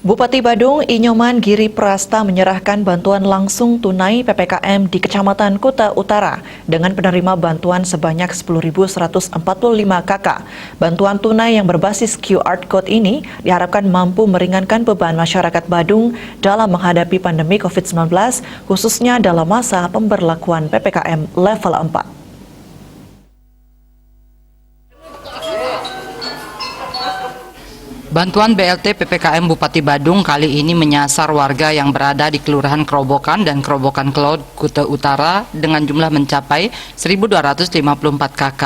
Bupati Badung Inyoman Giri Prasta menyerahkan bantuan langsung tunai PPKM di Kecamatan Kuta Utara dengan penerima bantuan sebanyak 10.145 KK. Bantuan tunai yang berbasis QR Code ini diharapkan mampu meringankan beban masyarakat Badung dalam menghadapi pandemi COVID-19, khususnya dalam masa pemberlakuan PPKM level 4. Bantuan BLT PPKM Bupati Badung kali ini menyasar warga yang berada di Kelurahan Kerobokan dan Kerobokan Kelod, Kuta Utara dengan jumlah mencapai 1.254 KK.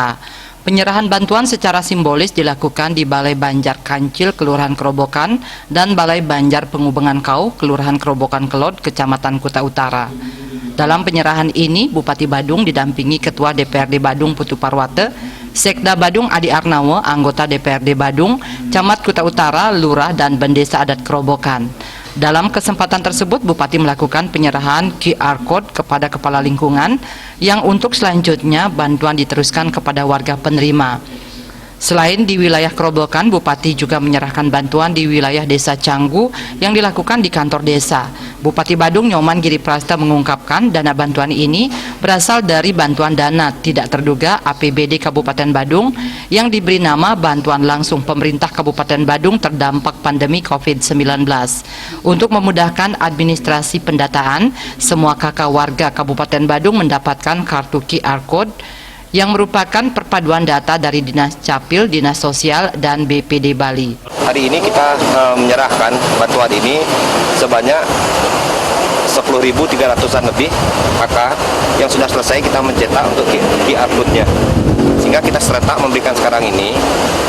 Penyerahan bantuan secara simbolis dilakukan di Balai Banjar Kancil, Kelurahan Kerobokan, dan Balai Banjar Pengubengan Kau, Kelurahan Kerobokan Kelod, Kecamatan Kuta Utara. Dalam penyerahan ini, Bupati Badung didampingi Ketua DPRD Badung Putu Parwate, Sekda Badung Adi Arnawo, anggota DPRD Badung, Camat Kuta Utara, Lurah, dan Bendesa Adat Kerobokan. Dalam kesempatan tersebut, Bupati melakukan penyerahan QR Code kepada Kepala Lingkungan yang untuk selanjutnya bantuan diteruskan kepada warga penerima. Selain di wilayah Kerobokan, Bupati juga menyerahkan bantuan di wilayah Desa Canggu yang dilakukan di kantor desa. Bupati Badung Inyoman Giri Prasta mengungkapkan dana bantuan ini berasal dari bantuan dana tidak terduga APBD Kabupaten Badung yang diberi nama Bantuan Langsung Pemerintah Kabupaten Badung Terdampak Pandemi COVID-19. Untuk memudahkan administrasi pendataan, semua KK warga Kabupaten Badung mendapatkan kartu QR Code yang merupakan perpaduan data dari Dinas Capil, Dinas Sosial, dan BPD Bali. Hari ini kita menyerahkan bantuan ini sebanyak 10.300-an lebih KK yang sudah selesai kita mencetak untuk QR Code-nya. Sehingga kita serentak memberikan sekarang ini,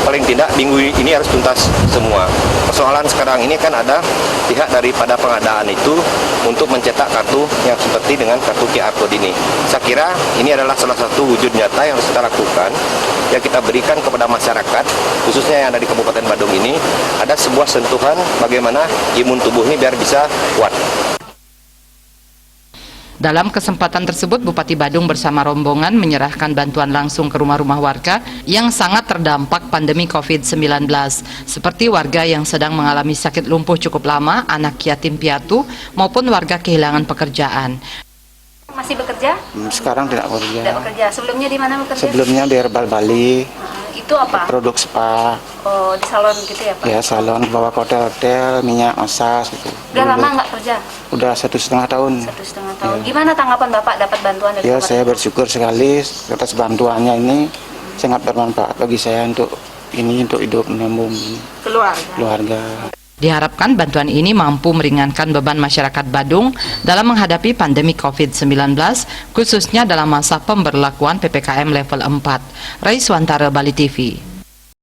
paling tidak minggu ini harus tuntas semua. Persoalan sekarang ini kan ada pihak daripada pengadaan itu untuk mencetak kartu yang seperti dengan kartu QR Code ini. Saya kira ini adalah salah satu wujud nyata yang harus kita lakukan, yang kita berikan kepada masyarakat, khususnya yang ada di Kabupaten Badung ini, ada sebuah sentuhan bagaimana imun tubuh ini biar bisa kuat. Dalam kesempatan tersebut, Bupati Badung bersama rombongan menyerahkan bantuan langsung ke rumah-rumah warga yang sangat terdampak pandemi COVID-19, seperti warga yang sedang mengalami sakit lumpuh cukup lama, anak yatim piatu, maupun warga kehilangan pekerjaan. Masih bekerja? Sekarang tidak bekerja. Tidak bekerja. Sebelumnya di mana bekerja? Sebelumnya di Herbal Bali. Itu apa? Produk spa. Oh, di salon gitu ya, Pak? Ya, salon, bawa ke hotel-hotel, minyak massage gitu. Udah lama nggak kerja? Udah 1,5 tahun. 1,5 tahun. Ya. Gimana tanggapan Bapak dapat bantuan dari Ya, Bapak? saya bersyukur sekali atas bantuannya ini sangat bermanfaat bagi saya untuk hidup menyambung keluarga. Diharapkan bantuan ini mampu meringankan beban masyarakat Badung dalam menghadapi pandemi COVID-19, khususnya dalam masa pemberlakuan PPKM level 4. Raiswantara, Bali TV.